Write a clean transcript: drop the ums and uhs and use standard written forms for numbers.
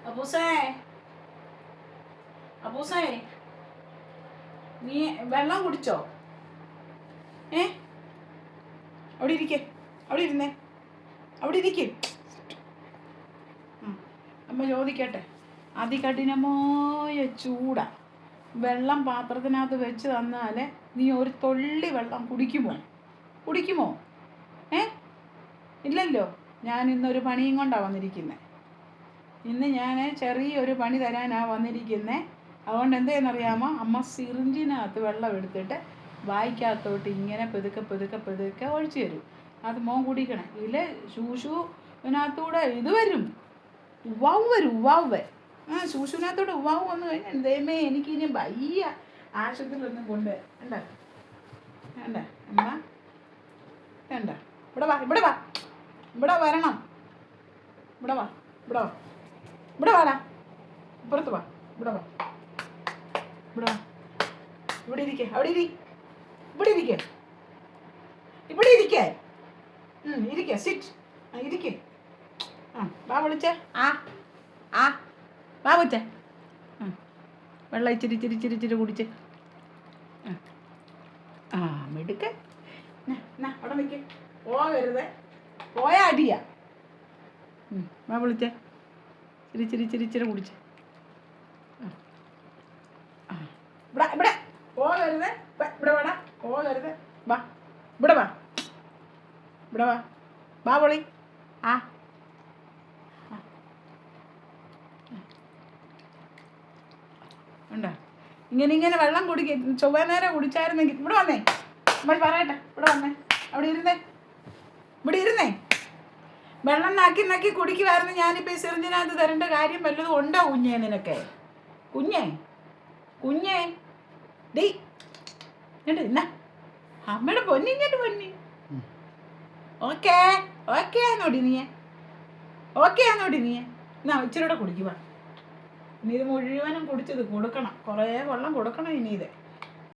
അപ്പൂസേ അപ്പൂസേ നീ വെള്ളം കുടിച്ചോ? അവിടെ ഇരിക്കേ, അവിടെ ഇരുന്നേ, അവിടെ ഇരിക്കേ. അമ്മ ചോദിക്കട്ടെ, അതികഠിനമായ ചൂടാ. വെള്ളം പാത്രത്തിനകത്ത് വെച്ച് തന്നാൽ നീ ഒരു തുള്ളി വെള്ളം കുടിക്കുമോ? ഇല്ലല്ലോ. ഞാൻ ഇന്നൊരു പണിയും കൊണ്ടാണ് വന്നിരിക്കുന്നത്. ഇന്ന് ഞാൻ ചെറിയൊരു പണി തരാനാണ് വന്നിരിക്കുന്നത്. അതുകൊണ്ട് എന്താണെന്നറിയാമോ, അമ്മ സിറിഞ്ചിനകത്ത് വെള്ളം എടുത്തിട്ട് വായിക്കകത്തോട്ട് ഇങ്ങനെ പെതുക്കെ ഒഴിച്ചു തരും. അത് മോൻ കുടിക്കണം. ഇല്ല ശൂശുവിനകത്തൂടെ ഇത് വരും, ഉവ്വാവ്. ശൂശുവിനകത്തൂടെ ഉവ്വാവ് വന്നു കഴിഞ്ഞാൽ ദൈവമേ എനിക്കിനി വയ്യ, ആശുപത്രിയിലൊന്നും കൊണ്ട് വേണ്ട അമ്മ വേണ്ട. ഇവിടെ വരണം. ഇവിടെ വാടാ, പുറത്ത് വാ. ഇവിടെ ഇരിക്കേ, ഇരിക്കേ, സിറ്റ്. ഇരിക്കേ. വാ വിളിച്ചേ. വാ വിളിച്ചേ. വെള്ളം ഇച്ചിരി കുടിച്ച്. മെടുക്ക. അവിടെ നിൽക്ക്, പോകരുത്. പോയാ അടിയാ. വാ വിളിച്ചേ. ഇച്ചിരി കുടിച്ച്. ഇവിടെ പോകരുത്. പോകരുത്. ഇവിടെ വാ പൊളി. ഉണ്ടോ? ഇങ്ങനെ വെള്ളം ചൊവ്വ നേരം കുടിച്ചായിരുന്നെങ്കിൽ. ഇവിടെ വന്നേ, നമ്മൾ പറയട്ടെ. ഇവിടെ വന്നേ, അവിടെ ഇരുന്നേ. വെള്ളം നക്കി കുടിക്കുമായിരുന്നു. ഞാനിപ്പോൾ ഈ സിറിഞ്ചിനകത്ത് തരേണ്ട കാര്യം വല്ലതും ഉണ്ടോ കുഞ്ഞേ നിനക്ക്? കുഞ്ഞേ ഡീ ഇങ്ങോട്ട് ഇന്ന അമ്മയുടെ പൊന്നിങ്ങോട്ട് പൊന്നി. ഓക്കേ ആണോടി നീ? എന്നാ ഇച്ചിരി കൂടെ കുടിക്കുക. ഇനി ഇത് മുഴുവനും കുടിച്ചത് കൊടുക്കണം. കുറേ വെള്ളം കൊടുക്കണം ഇനി ഇത്.